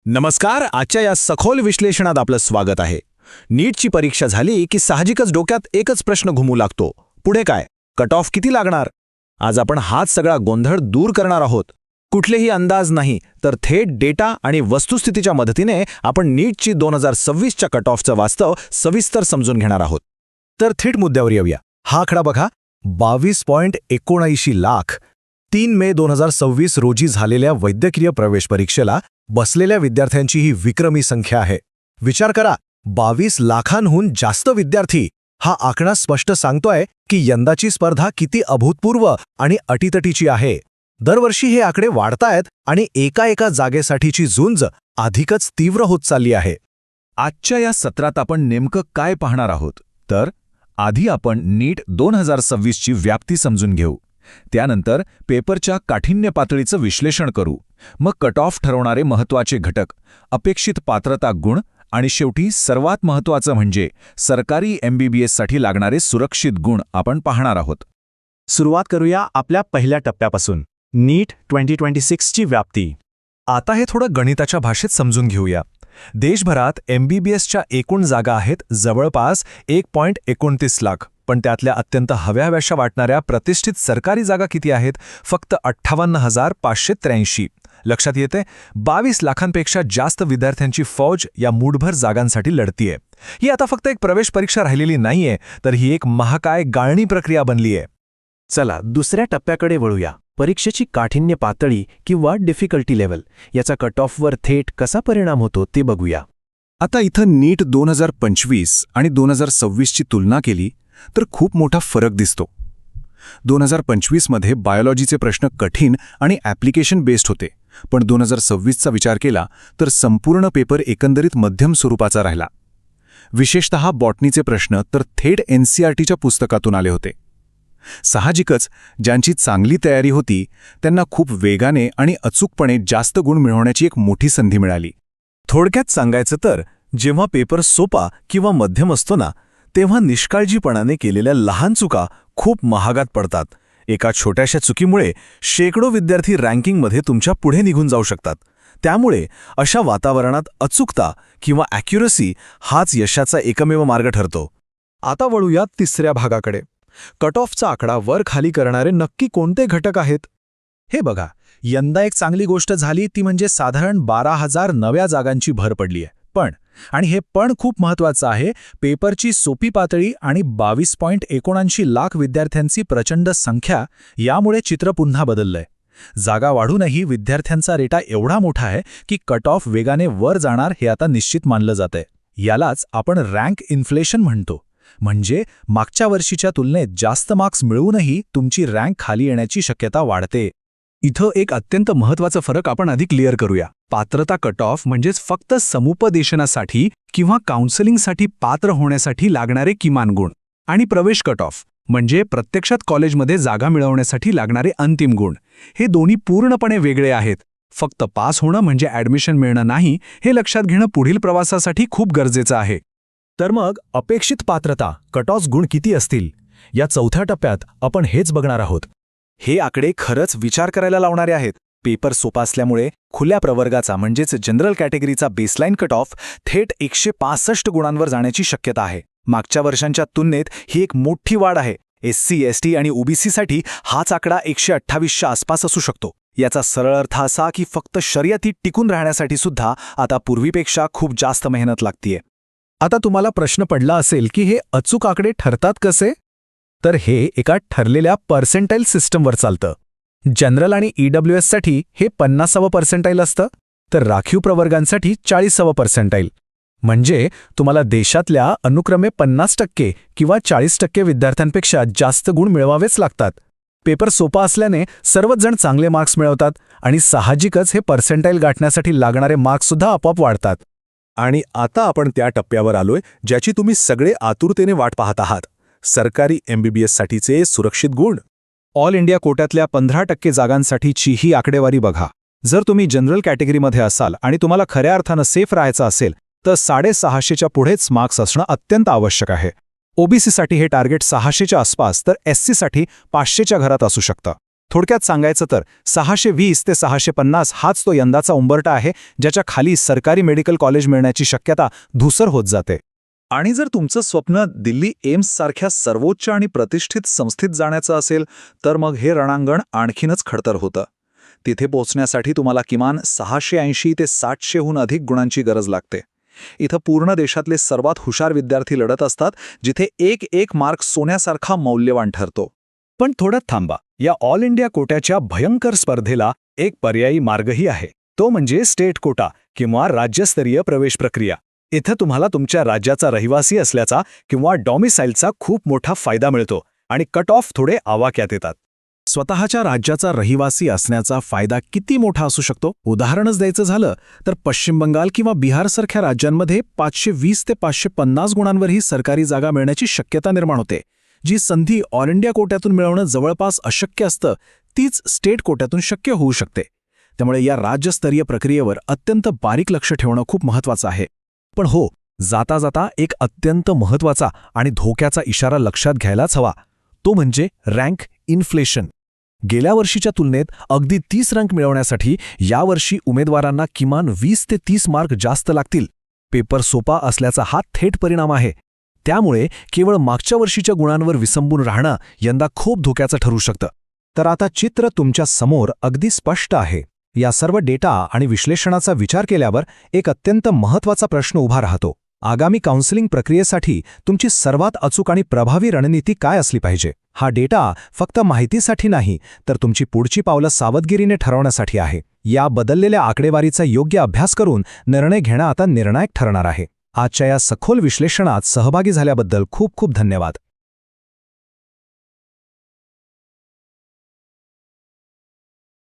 नमस्कार. आजच्या या सखोल विश्लेषणात आपलं स्वागत आहे. नीटची परीक्षा झाली की साहजिकच डोक्यात एकच प्रश्न घुमू लागतो. पुढे काय? कट ऑफ किती लागणार? आज आपण हाच सगळा गोंधळ दूर करणार आहोत. कुठलेही अंदाज नाही, तर थेट डेटा आणि वस्तुस्थितीच्या मदतीने आपण नीटची 2026च्या कट ऑफचं वास्तव सविस्तर समजून घेणार आहोत. तर थेट मुद्द्यावर येऊया. हा आकडा बघा, 22.79 लाख. 3 मे 2026 रोजी झालेल्या वैद्यकीय प्रवेश परीक्षेला बसलेल्या विद्यार्थ्यांची ही विक्रमी संख्या आहे. विचार करा, 22 लाखांहून जास्त विद्यार्थी. हा आकडा स्पष्ट सांगतोय की यंदाची स्पर्धा किती अभूतपूर्व आणि अटीतटीची आहे. दरवर्षी हे आकडे वाढतायत आणि एका जागेसाठीची झुंज अधिकच तीव्र होत चालली आहे. आजच्या या सत्रात आपण नेमकं काय पाहणार आहोत? तर आधी आपण नीट 2026ची व्याप्ती समजून घेऊ. त्यानंतर पेपरच्या काठिण्य पातळीचं विश्लेषण करू. मग कट ऑफ ठरवणारे महत्त्वाचे घटक, अपेक्षित पात्रता गुण आणि शेवटी सर्वात महत्त्वाचं म्हणजे सरकारी MBBSसाठी लागणारे सुरक्षित गुण आपण पाहणार आहोत. सुरुवात करूया आपल्या पहिल्या टप्प्यापासून, नीट 2026ची व्याप्ती. आता हे थोडं गणिताच्या भाषेत समजून घेऊया. देशभरात MBBSच्या एकूण जागा आहेत जवळपास 1.29 लाख. पण त्यातल्या अत्यंत हव्याहव्याशा वाटणाऱ्या प्रतिष्ठित सरकारी जागा किती आहेत? फक्त 58,583. लक्षात येते, 22 लाखांपेक्षा जास्त विद्यार्थ्यांची फौज या मूठभर जागांसाठी लढतीये. ही आता फक्त एक प्रवेश परीक्षा राहिलेली नाहीये, तर ही एक महाकाय गाळणी प्रक्रिया बनलीये. चला दुसऱ्या टप्प्याकडे वळूया. परीक्षेची काठिण्य पातळी किंवा डिफिकल्टी लेव्हल याचा कट ऑफवर थेट कसा परिणाम होतो ते बघूया. आता इथं नीट 2025 आणि 2026ची तुलना केली तर खूप मोठा फरक दिसतो. 2025मध्ये बायोलॉजीचे प्रश्न कठीण आणि ॲप्लिकेशन बेस्ड होते, पण 2026चा विचार केला तर संपूर्ण पेपर एकंदरीत मध्यम स्वरूपाचा राहिला. विशेषतः बॉटनीचे प्रश्न तर थेट NCERTच्या पुस्तकातून आले होते. साहजिकच ज्यांची चांगली तयारी होती त्यांना खूप वेगाने आणि अचूकपणे जास्त गुण मिळवण्याची एक मोठी संधी मिळाली. थोडक्यात सांगायचं तर, जेव्हा पेपर सोपा किंवा मध्यम असतो ना, तेव्हा निष्काळजीपणाने केलेल्या लहान चुका खूप महागात पडतात. एका छोट्याशा चुकीमुळे शेकडो विद्यार्थी रँकिंगमध्ये तुमच्या पुढे निघून जाऊ शकतात. त्यामुळे अशा वातावरणात अचूकता किंवा ॲक्युरसी हाच यशाचा एकमेव मार्ग ठरतो. आता वळूया तिसऱ्या भागाकडे. कट ऑफचा आकडा वर खाली करणारे नक्की कोणते घटक आहेत? हे बघा, यंदा एक चांगली गोष्ट झाली ती म्हणजे साधारण 12,000 नव्या जागांची भर पडली आहे. आणि हे पण खूप महत्त्वाचं आहे, पेपरची सोपी पातळी आणि 22.79 लाख विद्यार्थ्यांची प्रचंड संख्या यामुळे चित्र पुन्हा बदललंय. जागा वाढूनही विद्यार्थ्यांचा रेटा एवढा मोठा आहे की कट ऑफ वेगाने वर जाणार हे आता निश्चित मानलं जातंय. यालाच आपण रँक इन्फ्लेशन म्हणतो. म्हणजे मागच्या वर्षीच्या तुलनेत जास्त मार्क्स मिळवूनही तुमची रँक खाली येण्याची शक्यता वाढते. इथं एक अत्यंत महत्त्वाचा फरक आपण आधी क्लिअर करूया. पात्रता कट ऑफ म्हणजेच फक्त समुपदेशनासाठी किंवा काउन्सिलिंगसाठी पात्र होण्यासाठी लागणारे किमान गुण, आणि प्रवेश कट ऑफ म्हणजे प्रत्यक्षात कॉलेजमध्ये जागा मिळवण्यासाठी लागणारे अंतिम गुण. हे दोन्ही पूर्णपणे वेगळे आहेत. फक्त पास होणं म्हणजे ॲडमिशन मिळणं नाही, हे लक्षात घेणं पुढील प्रवासासाठी खूप गरजेचं आहे. तर मग अपेक्षित पात्रता कट ऑफ गुण किती असतील? या चौथ्या टप्प्यात आपण हेच बघणार आहोत. हे आकडे खरंच विचार करायला लावणारे आहेत. पेपर सोपा असल्यामुळे खुल्या प्रवर्गाचा म्हणजेच जनरल कॅटेगरीचा बेसलाईन कट ऑफ थेट 165 गुणांवर जाण्याची शक्यता आहे. मागच्या वर्षांच्या तुलनेत ही एक मोठी वाढ आहे. SC, ST आणि OBCसाठी हाच आकडा 128च्या आसपास असू शकतो. याचा सरळ अर्थ असा की फक्त शर्यतीत टिकून राहण्यासाठी सुद्धा आता पूर्वीपेक्षा खूप जास्त मेहनत लागतीये. आता तुम्हाला प्रश्न पडला असेल की हे अचूक आकडे ठरतात कसे? तर हे एका ठरलेल्या पर्सेंटाईल सिस्टमवर चालतं. जनरल आणि EWSसाठी हे 50वे पर्सेंटाईल असतं, तर राखीव प्रवर्गांसाठी 40वे पर्सेंटाईल. म्हणजे तुम्हाला देशातल्या अनुक्रमे 50% किंवा 40% विद्यार्थ्यांपेक्षा जास्त गुण मिळवावेच लागतात. पेपर सोपा असल्याने सर्वच जण चांगले मार्क्स मिळवतात आणि साहजिकच हे पर्सेंटाईल गाठण्यासाठी लागणारे मार्क्ससुद्धा आपोआप वाढतात. आणि आता आपण त्या टप्प्यावर आलोय ज्याची तुम्ही सगळे आतुरतेने वाट पाहत आहात. सरकारी MBBSसाठीचे सुरक्षित गुण. ऑल इंडिया कोट्यातल्या 15% जागांसाठीची ही आकडेवारी बघा. जर तुम्ही जनरल कॅटेगरीमध्ये असाल आणि तुम्हाला खऱ्या अर्थानं सेफ राहायचं असेल तर 650च्या पुढेच मार्क्स असणं अत्यंत आवश्यक आहे. OBCसाठी हे टार्गेट 600च्या आसपास, तर SCसाठी 500च्या घरात असू शकतं. थोडक्यात सांगायचं तर 620 ते 650 हाच तो यंदाचा उंबरठा आहे, ज्याच्या खाली सरकारी मेडिकल कॉलेज मिळण्याची शक्यता धूसर होत जाते. आणि जर तुमचं स्वप्न दिल्ली एम्स सारख्या सर्वोच्च आणि प्रतिष्ठित संस्थेत जाण्याचं असेल तर मग हे रणांगण आणखीनच खडतर होतं. तिथे पोहोचण्यासाठी तुम्हाला किमान 680 ते 700हून अधिक गुणांची गरज लागते. इथं पूर्ण देशातले सर्वात हुशार विद्यार्थी लढत असतात, जिथे एक मार्क सोन्यासारखा मौल्यवान ठरतो. पण थोडं थांबा, या ऑल इंडिया कोट्याच्या भयंकर स्पर्धेला एक पर्यायी मार्गही आहे. तो म्हणजे स्टेट कोटा किंवा राज्यस्तरीय प्रवेश प्रक्रिया. इथं तुम्हाला तुमच्या राज्याचा रहिवासी असल्याचा किंवा डॉमिसाईलचा खूप मोठा फायदा मिळतो आणि कट ऑफ थोडे आवाक्यात येतात. स्वतःच्या राज्याचा रहिवासी असण्याचा फायदा किती मोठा असू शकतो? उदाहरणच द्यायचं झालं तर पश्चिम बंगाल किंवा बिहारसारख्या राज्यांमध्ये 520 ते 550 गुणांवरही सरकारी जागा मिळण्याची शक्यता निर्माण होते. जी संधी ऑल इंडिया कोट्यातून मिळवणं जवळपास अशक्य असतं, तीच स्टेट कोट्यातून शक्य होऊ शकते. त्यामुळे या राज्यस्तरीय प्रक्रियेवर अत्यंत बारीक लक्ष ठेवणं खूप महत्त्वाचं आहे. पण हो, जाता जाता एक अत्यंत महत्त्वाचा आणि धोक्याचा इशारा लक्षात घ्यायलाच हवा. तो म्हणजे रँक इन्फ्लेशन. गेल्या वर्षीच्या तुलनेत अगदी 30 रँक मिळवण्यासाठी यावर्षी उमेदवारांना किमान 20 ते 30 मार्क जास्त लागतील. पेपर सोपा असल्याचा हा थेट परिणाम आहे. त्यामुळे केवळ मागच्या वर्षीच्या गुणांवर विसंबून राहणं यंदा खूप धोक्याचं ठरू शकतं. तर आता चित्र तुमच्या समोर अगदी स्पष्ट आहे. या सर्व डेटा आणि विश्लेषणाचा विचार केल्यावर एक अत्यंत महत्त्वाचा प्रश्न उभा राहतो. आगामी काउन्सिलिंग प्रक्रियेसाठी तुमची सर्वात अचूक आणि प्रभावी रणनीती काय असली पाहिजे? हा डेटा फक्त माहितीसाठी नाही, तर तुमची पुढची पावलं सावधगिरीने ठरवण्यासाठी आहे. या बदललेल्या आकडेवारीचा योग्य अभ्यास करून निर्णय घेणं आता निर्णायक ठरणार आहे. आजच्या या सखोल विश्लेषणात सहभागी झाल्याबद्दल खूप खूप धन्यवाद.